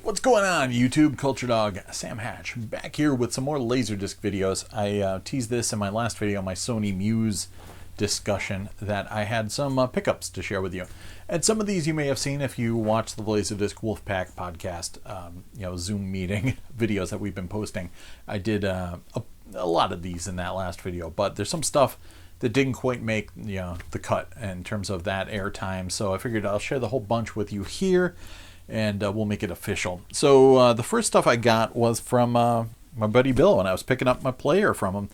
What's going on, YouTube? Culturedog Sam Hatch back here with some more LaserDisc videos. I teased this in my last video, my Sony Muse discussion, that I had some pickups to share with you. And some of these you may have seen if you watch the LaserDisc Wolfpack podcast, Zoom meeting videos that we've been posting. I did a lot of these in that last video, but there's some stuff that didn't quite make the cut in terms of that airtime. So I figured I'll share the whole bunch with you here, and we'll make it official. So the first stuff I got was from my buddy Bill when I was picking up my player from him.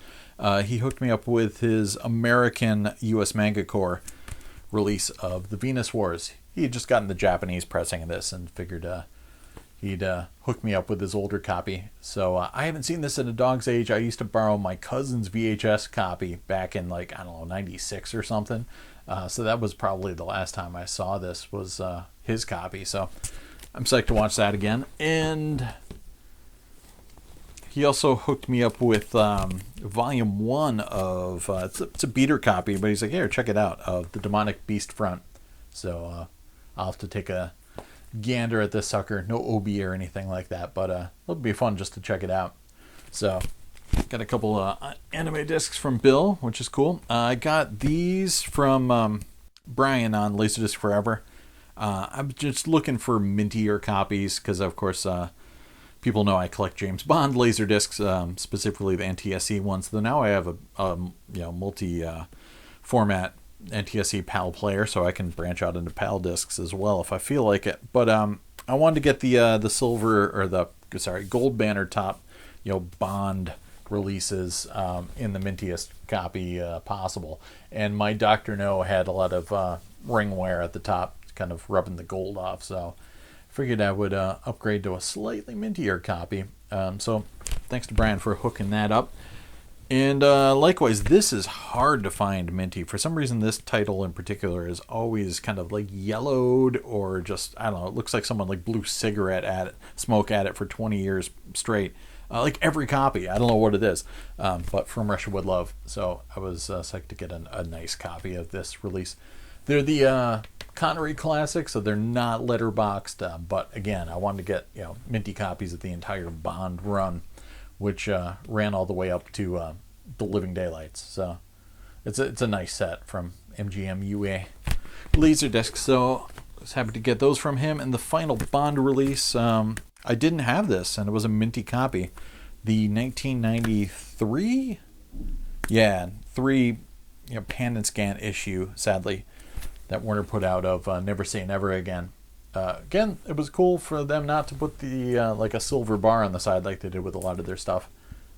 He hooked me up with his American US Manga Corps release of the Venus Wars. He had just gotten the Japanese pressing of this and figured he'd hook me up with his older copy. So I haven't seen this in a dog's age. I used to borrow my cousin's VHS copy back in 96 or something. So that was probably the last time I saw this was his copy. So I'm psyched to watch that again. And he also hooked me up with volume 1 of, it's a beater copy, but he's like, here, check it out, of the Demonic Beast Front. So I'll have to take a gander at this sucker. No OB or anything like that, but it'll be fun just to check it out. So got a couple anime discs from Bill, which is cool. I got these from Brian on LaserDisc Forever. I'm just looking for mintier copies because, of course, people know I collect James Bond LaserDiscs, specifically the NTSC ones. Though now I have a multi-format NTSC PAL player, so I can branch out into PAL discs as well if I feel like it. But I wanted to get the silver or the gold banner top, Bond releases in the mintiest copy possible. And my Dr. No had a lot of ring wear at the top, kind of rubbing the gold off. So figured I would upgrade to a slightly mintier copy. So thanks to Brian for hooking that up. And likewise, this is hard to find minty. For some reason, this title in particular is always kind of yellowed, or just, I don't know, it looks like someone blew cigarette smoke at it for 20 years straight. Every copy. I don't know what it is, but From Russia With Love. So I was psyched to get a nice copy of this release. They're the Connery classics, so they're not letterboxed, but again, I wanted to get minty copies of the entire Bond run, which ran all the way up to The Living Daylights. So it's a nice set from MGM UA LaserDisc. So I was happy to get those from him. And the final Bond release, I didn't have this, and it was a minty copy. The 1993, pan and scan issue, sadly, that Warner put out of Never Say Never Again. Again, it was cool for them not to put the a silver bar on the side like they did with a lot of their stuff,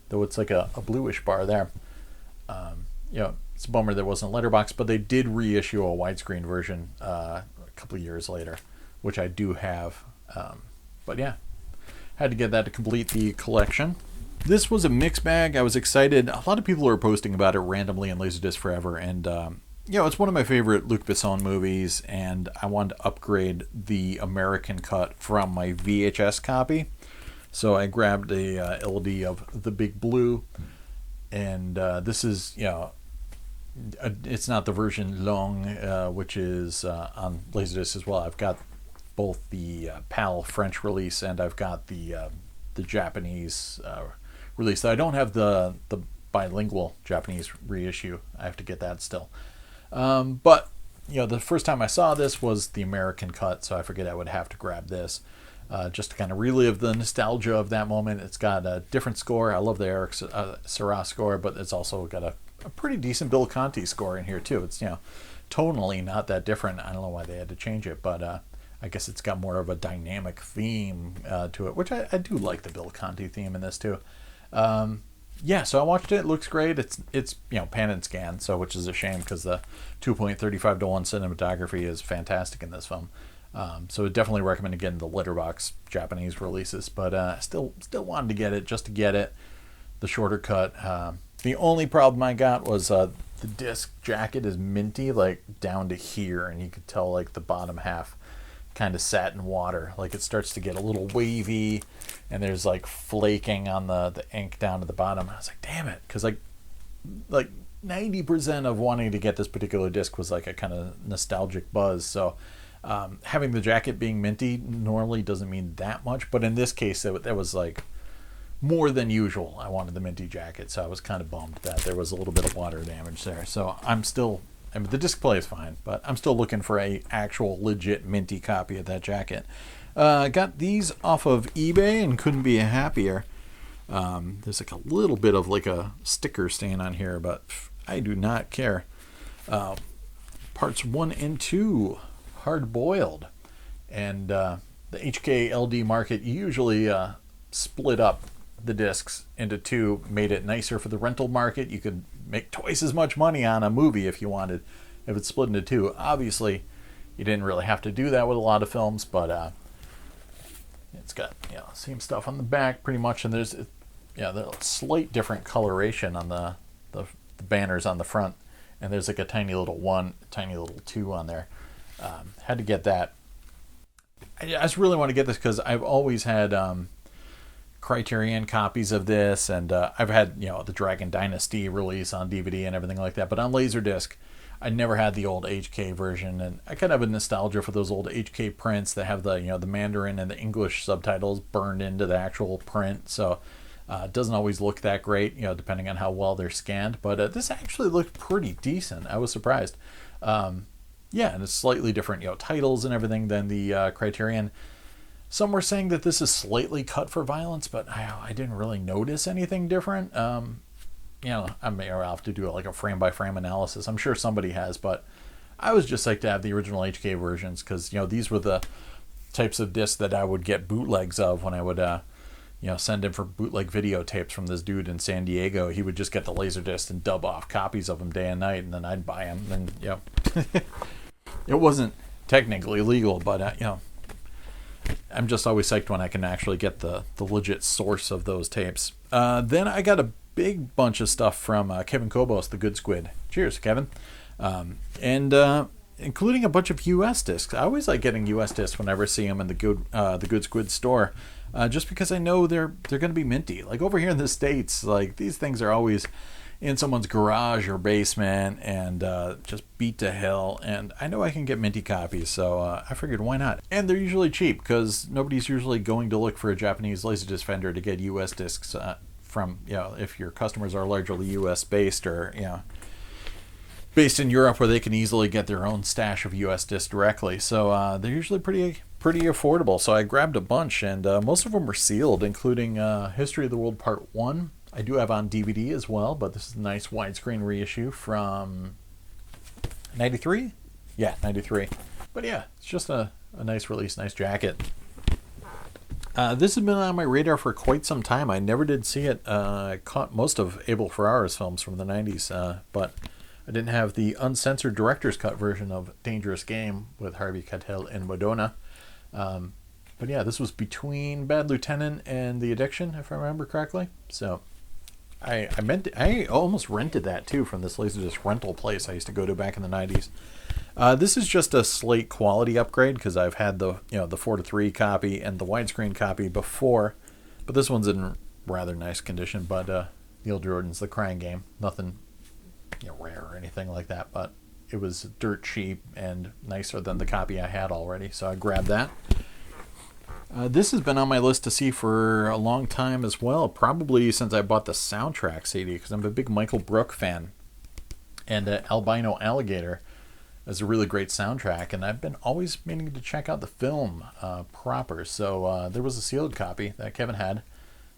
though it's like a bluish bar there. It's a bummer there wasn't letterbox, but they did reissue a widescreen version a couple of years later, which I do have. But yeah, had to get that to complete the collection. This was a mixed bag. I was excited. A lot of people are posting about it randomly in LaserDisc Forever, and it's one of my favorite Luc Besson movies, and I wanted to upgrade the American cut from my VHS copy. So I grabbed a LD of The Big Blue, and this is, it's not the version long, which is on LaserDisc as well. I've got both the PAL French release, and I've got the Japanese release. I don't have the bilingual Japanese reissue. I have to get that still. But the first time I saw this was the American cut, so I figured I would have to grab this just to kind of relive the nostalgia of that moment. It's got a different score. I love the Eric Serra score, but it's also got a pretty decent Bill Conti score in here too. It's tonally not that different. I don't know why they had to change it, but I guess it's got more of a dynamic theme to it, which I do like the Bill Conti theme in this too. So I watched it. It looks great. It's pan and scan, so which is a shame because the 2.35:1 cinematography is fantastic in this film. So I definitely recommend getting the letterbox Japanese releases, but still wanted to get it just to get it. The shorter cut. The only problem I got was the disc jacket is minty, down to here, and you could tell the bottom half kind of sat in water. It starts to get a little wavy, and there's flaking on the ink down to the bottom. I was like, damn it, because 90% of wanting to get this particular disc was a kind of nostalgic buzz. So Having the jacket being minty normally doesn't mean that much, but in this case, that was like more than usual. I wanted the minty jacket, so I was kind of bummed that there was a little bit of water damage there. So I'm still, I mean, the display is fine, but I'm still looking for a actual legit minty copy of that jacket. I got these off of eBay and couldn't be happier. There's like a little bit of like a sticker stain on here, but I do not care. Parts 1 and 2, hard boiled, and the HKLD market usually split up the discs into two, made it nicer for the rental market. You could make twice as much money on a movie if you wanted, if it's split into two. Obviously, you didn't really have to do that with a lot of films, but it's got, you know, same stuff on the back pretty much, and there's, yeah, the slight different coloration on the banners on the front, and there's like a tiny little 1, tiny little 2 on there. Had to get that. I just really want to get this because I've always had Criterion copies of this, and I've had, you know, the Dragon Dynasty release on DVD and everything like that, but on LaserDisc I never had the old HK version, and I kind of have a nostalgia for those old HK prints that have the, you know, the Mandarin and the English subtitles burned into the actual print, so it doesn't always look that great, you know, depending on how well they're scanned, but this actually looked pretty decent. I was surprised. Yeah, and it's slightly different, you know, titles and everything than the Criterion. Some were saying that this is slightly cut for violence, but I didn't really notice anything different. You know, I may have to do like a frame-by-frame analysis. I'm sure somebody has, but I was just like to have the original HK versions because, you know, these were the types of discs that I would get bootlegs of when I would, you know, send in for bootleg videotapes from this dude in San Diego. He would just get the LaserDisc and dub off copies of them day and night, and then I'd buy them. And, you know, it wasn't technically legal, but, you know, I'm just always psyched when I can actually get the legit source of those tapes. Then I got a big bunch of stuff from Kevin Kobos, the Good Squid. Cheers, Kevin. And including a bunch of US discs. I always like getting US discs whenever I see them in the Good Squid store, just because I know they're going to be minty. Like over here in the States, like these things are always in someone's garage or basement and just beat to hell, and I know I can get minty copies, so I figured why not. And they're usually cheap because nobody's usually going to look for a Japanese LaserDisc vendor to get US discs from, you know, if your customers are largely US based or, you know, based in Europe where they can easily get their own stash of US discs directly. So they're usually pretty affordable. So I grabbed a bunch, and most of them were sealed, including History of the World Part 1. I do have on DVD as well, but this is a nice widescreen reissue from 93? Yeah, 93. But yeah, it's just a nice release, nice jacket. This has been on my radar for quite some time. I never did see it. I caught most of Abel Ferrara's films from the 90s, but I didn't have the uncensored director's cut version of Dangerous Game with Harvey Keitel and Madonna. But yeah, this was between Bad Lieutenant and The Addiction, if I remember correctly. So I almost rented that too from this LaserDisc rental place I used to go to back in the 90s. This is just a slight quality upgrade because I've had the 4:3 copy and the widescreen copy before, but this one's in rather nice condition. But Neil Jordan's The Crying Game, nothing, you know, rare or anything like that, but it was dirt cheap and nicer than the copy I had already, so I grabbed that. This has been on my list to see for a long time as well, probably since I bought the soundtrack CD, because I'm a big Michael Brook fan. And Albino Alligator is a really great soundtrack, and I've been always meaning to check out the film proper. So there was a sealed copy that Kevin had,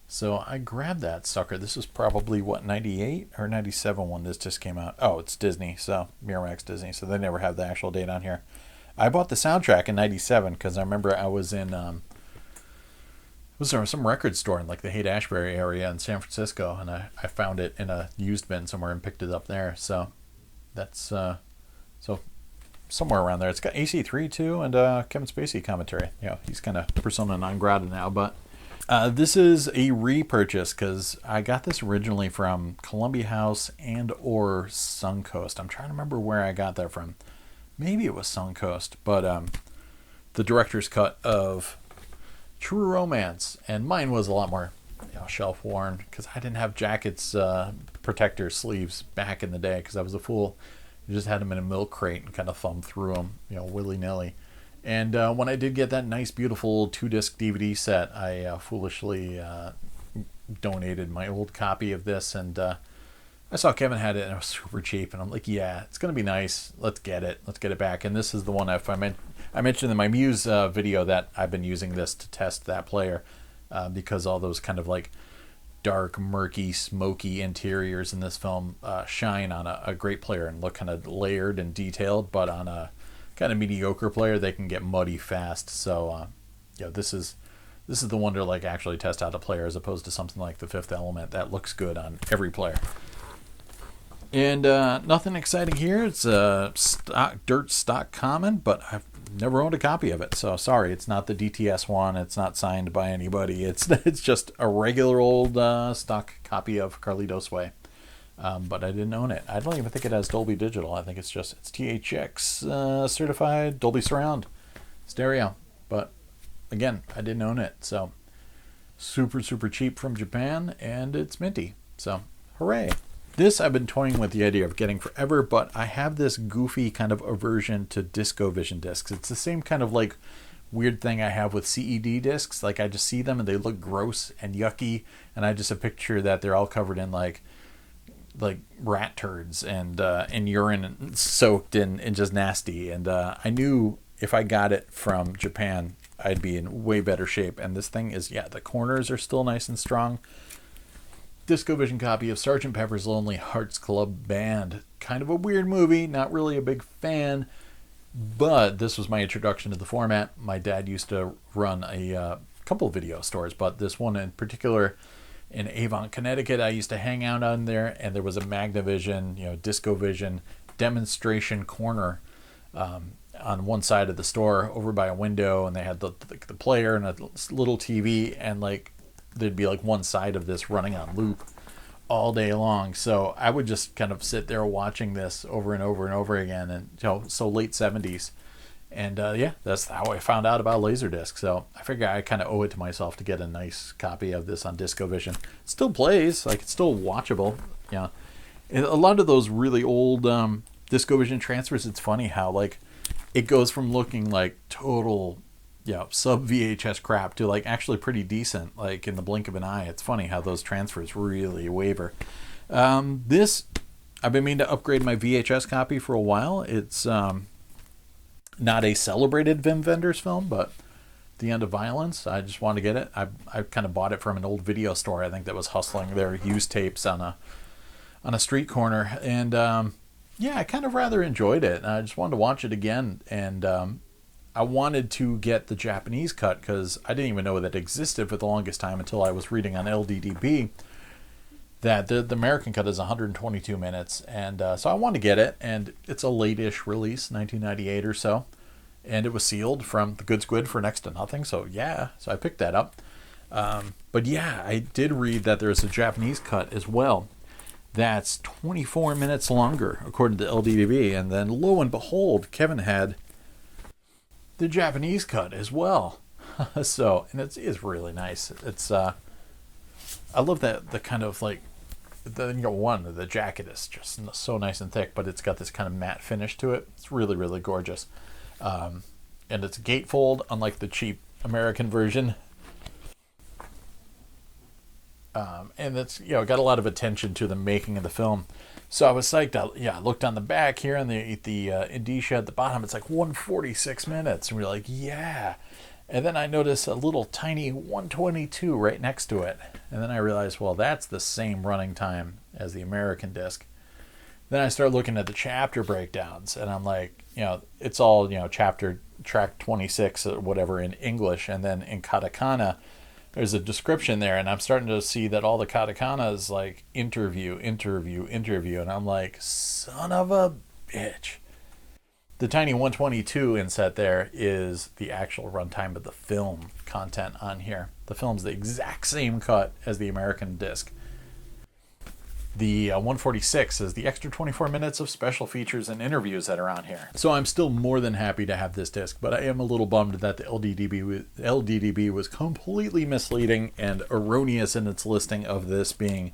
so I grabbed that sucker. This was probably, 98 or 97 when this just came out. Oh, it's Disney, so Miramax Disney, so they never have the actual date on here. I bought the soundtrack in 97 because I remember I was in... was there some record store in like the Haight-Ashbury area in San Francisco, and I found it in a used bin somewhere and picked it up there. So that's so somewhere around there. It's got AC3 too, and Kevin Spacey commentary. You know, he's kind of persona non grata now, but this is a repurchase because I got this originally from Columbia House and or Suncoast. I'm trying to remember where I got that from. Maybe it was Suncoast, but the director's cut of True Romance, and mine was a lot more, you know, shelf worn because I didn't have jackets, protector sleeves back in the day because I was a fool. You just had them in a milk crate and kind of thumbed through them, you know, willy nilly. And when I did get that nice, beautiful 2-disc DVD set, I foolishly donated my old copy of this, and I saw Kevin had it, and it was super cheap, and I'm like, yeah, it's going to be nice. Let's get it. Let's get it back. And this is the one I mentioned in my Muse video that I've been using this to test that player because all those kind of like dark, murky, smoky interiors in this film shine on a great player and look kind of layered and detailed, but on a kind of mediocre player, they can get muddy fast. So, this is the one to like actually test out a player as opposed to something like the Fifth Element that looks good on every player. And nothing exciting here. It's a dirt stock common, but I've never owned a copy of it. So sorry, it's not the DTS one. It's not signed by anybody. It's just a regular old stock copy of Carlitos Way. But I didn't own it. I don't even think it has Dolby Digital. I think it's THX certified Dolby Surround stereo. But again, I didn't own it. So super, super cheap from Japan, and it's minty. So hooray. This I've been toying with the idea of getting forever, but I have this goofy kind of aversion to Discovision discs. It's the same kind of like weird thing I have with CED discs. Like I just see them and they look gross and yucky, and I just have a picture that they're all covered in like rat turds and urine soaked and just nasty. And I knew if I got it from Japan, I'd be in way better shape. And this thing is, the corners are still nice and strong. Discovision copy of Sgt. Pepper's Lonely Hearts Club Band. Kind of a weird movie, not really a big fan, but this was my introduction to the format. My dad used to run a couple video stores, but this one in particular in Avon, Connecticut, I used to hang out on there, and there was a Magnavision, Discovision demonstration corner on one side of the store over by a window, and they had the player and a little TV, and there'd be one side of this running on loop all day long. So I would just kind of sit there watching this over and over and over again, and so late 70s. And that's how I found out about LaserDisc. So I figure I kind of owe it to myself to get a nice copy of this on Discovision. It still plays, it's still watchable. Yeah, and a lot of those really old Discovision transfers, it's funny how it goes from looking like total sub VHS crap to actually pretty decent in the blink of an eye. It's funny how those transfers really waver. This I've been meaning to upgrade my VHS copy for a while. It's not a celebrated Wim Wenders film, but The End of Violence. I just wanted to get it. I kind of bought it from an old video store, I think, that was hustling their used tapes on a street corner, and I kind of rather enjoyed it. I just wanted to watch it again, and I wanted to get the Japanese cut because I didn't even know that existed for the longest time until I was reading on LDDB that the American cut is 122 minutes. And so I wanted to get it, and it's a late-ish release, 1998 or so. And it was sealed from the Good Squid for next to nothing. So I picked that up. But I did read that there's a Japanese cut as well. That's 24 minutes longer, according to LDDB. And then lo and behold, Kevin had the Japanese cut as well. So, and it is really nice. It's I love that the kind of the jacket is just so nice and thick, but it's got this kind of matte finish to it. It's really, really gorgeous. And it's gatefold, unlike the cheap American version. And it's got a lot of attention to the making of the film. So I was psyched. I looked on the back here, and the indicia at the bottom, it's 146 minutes. And we're like, yeah. And then I noticed a little tiny 122 right next to it. And then I realized, well, that's the same running time as the American disc. Then I start looking at the chapter breakdowns, and I'm like, it's all, chapter track 26 or whatever in English. And then in katakana, there's a description there, and I'm starting to see that all the katakana is interview, and I'm like, son of a bitch. The tiny 122 inset there is the actual runtime of the film content on here. The film's the exact same cut as the American disc. The 146 is the extra 24 minutes of special features and interviews that are on here. So I'm still more than happy to have this disc, but I am a little bummed that the LDDB was completely misleading and erroneous in its listing of this being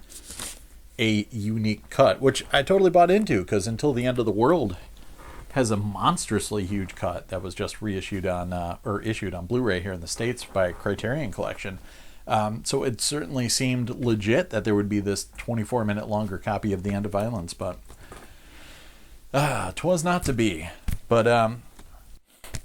a unique cut, which I totally bought into, because Until the End of the World has a monstrously huge cut that was just reissued on or issued on Blu-ray here in the States by Criterion Collection. So it certainly seemed legit that there would be this 24-minute longer copy of The End of Violence, but 'twas not to be. But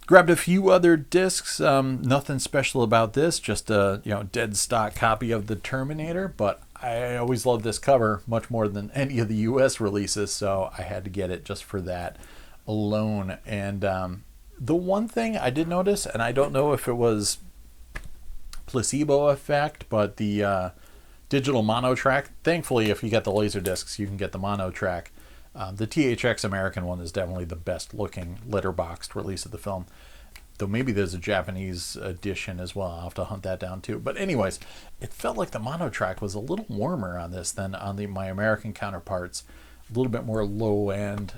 grabbed a few other discs. Nothing special about this, just a dead stock copy of the Terminator. But I always love this cover much more than any of the U.S. releases, so I had to get it just for that alone. And the one thing I did notice, and I don't know if it was placebo effect, but the digital mono track, thankfully if you get the LaserDiscs you can get the mono track. The THX American one is definitely the best looking letterboxed release of the film, though maybe there's a Japanese edition as well. I'll have to hunt that down too. But anyways, it felt like the mono track was a little warmer on this than on my American counterparts, a little bit more low end.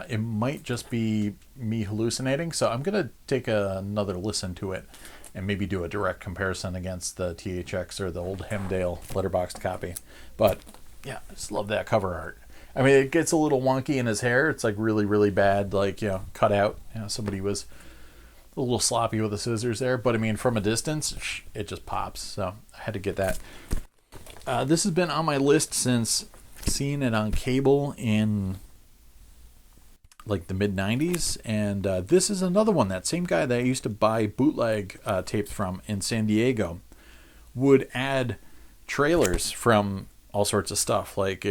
It might just be me hallucinating, so I'm gonna take another listen to it and maybe do a direct comparison against the THX or the old Hemdale letterboxed copy. But yeah, I just love that cover art. I mean, it gets a little wonky in his hair. It's like really, really bad, like, cut out. Somebody was a little sloppy with the scissors there. But I mean, from a distance, it just pops. So I had to get that. This has been on my list since seeing it on cable in like the mid 90s, and this is another one. That same guy that I used to buy bootleg tapes from in San Diego would add trailers from all sorts of stuff, like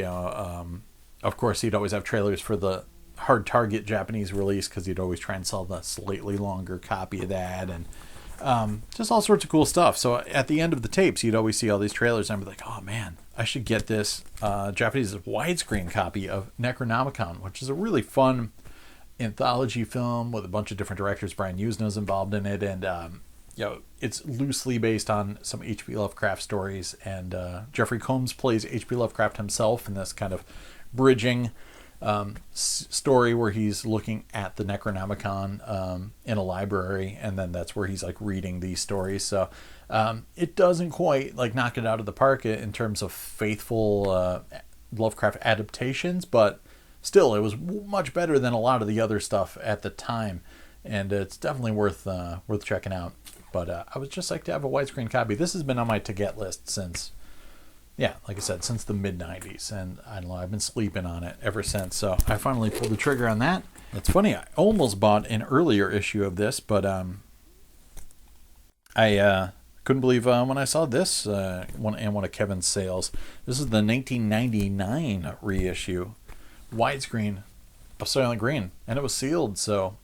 of course he'd always have trailers for the Hard Target Japanese release, because he'd always try and sell the slightly longer copy of that, and just all sorts of cool stuff. So at the end of the tapes you'd always see all these trailers, and I'd be like, oh man, I should get this Japanese widescreen copy of Necronomicon, which is a really fun anthology film with a bunch of different directors. Brian Usna's involved in it, and it's loosely based on some H.P. Lovecraft stories, and Jeffrey Combs plays H.P. Lovecraft himself in this kind of bridging story where he's looking at the Necronomicon in a library, and then that's where he's like reading these stories. So it doesn't quite like knock it out of the park in terms of faithful Lovecraft adaptations, but still, it was much better than a lot of the other stuff at the time, and it's definitely worth checking out. But I would just like to have a widescreen copy. This has been on my to-get list since, like I said, since the mid-90s, and I don't know, I've been sleeping on it ever since. So I finally pulled the trigger on that. It's funny, I almost bought an earlier issue of this, but I couldn't believe when I saw this one of Kevin's sales. This is the 1999 reissue widescreen of Soylent Green, and it was sealed, so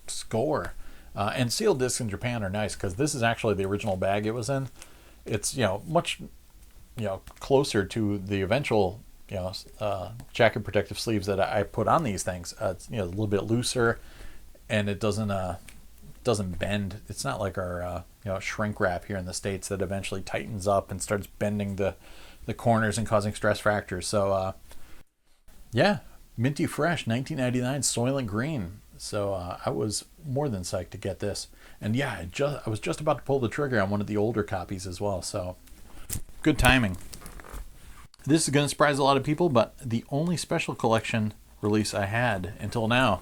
score. And sealed discs in Japan are nice, because this is actually the original bag it was in. It's much closer to the eventual jacket protective sleeves that I put on these things. It's a little bit looser, and it doesn't bend. It's not like our shrink wrap here in the States that eventually tightens up and starts bending the corners and causing stress fractures. So minty fresh 1999 Soylent Green. So I was more than psyched to get this, and I was just about to pull the trigger on one of the older copies as well. So good timing. This is going to surprise a lot of people, but the only special collection release I had until now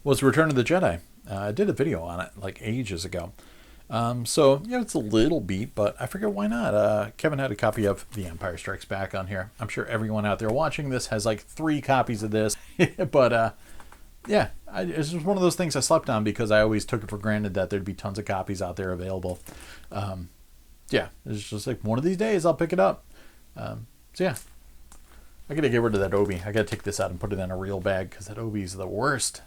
was Return of the Jedi. I did a video on it like ages ago. So it's a little beat, but I figured why not? Kevin had a copy of The Empire Strikes Back on here. I'm sure everyone out there watching this has like 3 copies of this, but it's just one of those things I slept on, because I always took it for granted that there'd be tons of copies out there available. It's just like one of these days I'll pick it up. I gotta get rid of that Obi. I gotta take this out and put it in a real bag, because that Obi is the worst.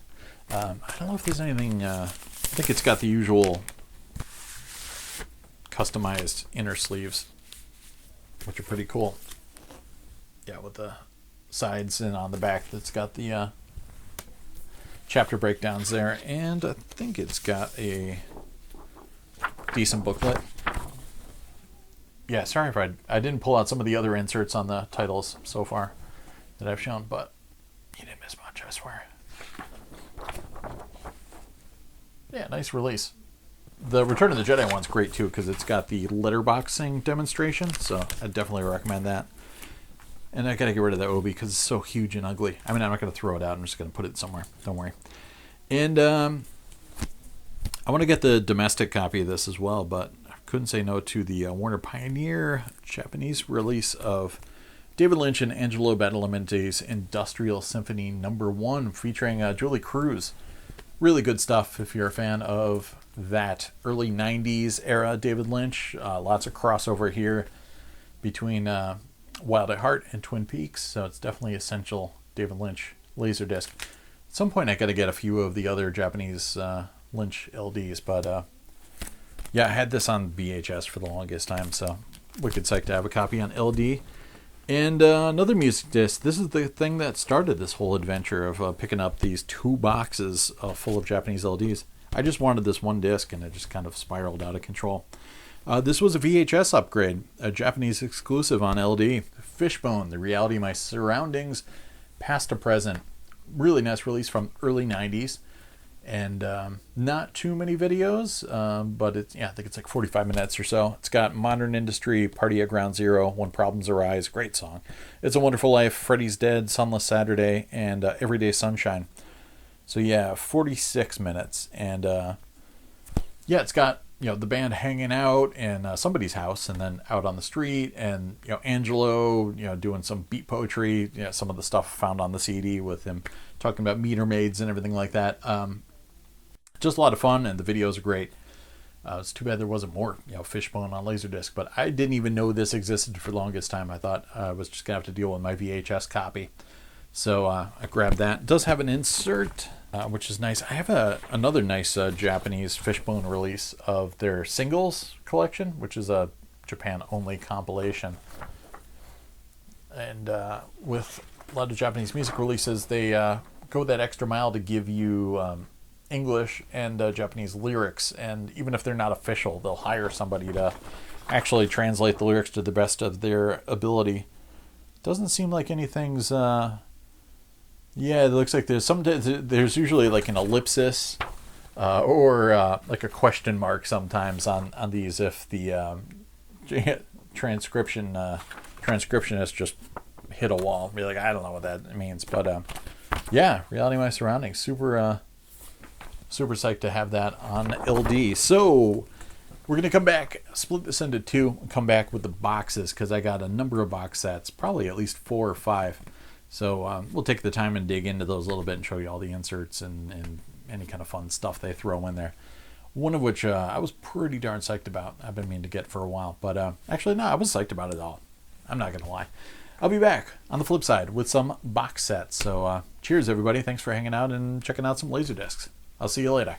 I don't know if there's anything. I think it's got the usual customized inner sleeves, which are pretty cool. With the sides and on the back, that's got the chapter breakdowns there, and I think it's got a decent booklet. Sorry if I didn't pull out some of the other inserts on the titles so far that I've shown, but you didn't miss much, I swear. Nice release. The Return of the Jedi one's great too, because it's got the letterboxing demonstration, so I definitely recommend that. And I gotta get rid of the Obi because it's so huge and ugly. I mean, I'm not gonna throw it out. I'm just gonna put it somewhere. Don't worry. And I want to get the domestic copy of this as well, but I couldn't say no to the Warner Pioneer Japanese release of David Lynch and Angelo Badalamenti's Industrial Symphony No. 1, featuring Julie Cruz. Really good stuff if you're a fan of that early 90s era David Lynch. Lots of crossover here between Wild at Heart and Twin Peaks, so it's definitely essential David Lynch LaserDisc. At some point I got to get a few of the other Japanese Lynch LDs, but yeah, I had this on VHS for the longest time, so wicked psyched to have a copy on LD. And another music disc. This is the thing that started this whole adventure of picking up these 2 boxes full of Japanese LDs. I just wanted this one disc, and it just kind of spiraled out of control. This was a VHS upgrade, a Japanese exclusive on LD. Fishbone, The Reality of My Surroundings, Past to Present. Really nice release from early 90s. And not too many videos, but it's, I think it's like 45 minutes or so. It's got Modern Industry, Party at Ground Zero, When Problems Arise, great song. It's a Wonderful Life, Freddy's Dead, Sunless Saturday, and Everyday Sunshine. So yeah, 46 minutes. And it's got, the band hanging out in somebody's house and then out on the street, and, Angelo, doing some beat poetry, some of the stuff found on the CD with him talking about meter maids and everything like that. Just a lot of fun, and the videos are great. It's too bad there wasn't more, Fishbone on LaserDisc, but I didn't even know this existed for the longest time. I thought I was just going to have to deal with my VHS copy. So I grabbed that. It does have an insert, which is nice. I have another nice Japanese Fishbone release of their singles collection, which is a Japan-only compilation. And with a lot of Japanese music releases, they go that extra mile to give you English and Japanese lyrics, and even if they're not official, they'll hire somebody to actually translate the lyrics to the best of their ability. Doesn't seem like anything's it looks like there's usually like an ellipsis or like a question mark sometimes on these if the transcriptionist just hit a wall. Be like, I don't know what that means, but Reality of My Surroundings, super psyched to have that on LD. So we're going to come back, split this into 2, and come back with the boxes, because I got a number of box sets, probably at least 4 or 5. So we'll take the time and dig into those a little bit and show you all the inserts and any kind of fun stuff they throw in there. One of which I was pretty darn psyched about. I've been meaning to get for a while. But actually, no, I was psyched about it all. I'm not going to lie. I'll be back on the flip side with some box sets. So cheers, everybody. Thanks for hanging out and checking out some LaserDiscs. I'll see you later.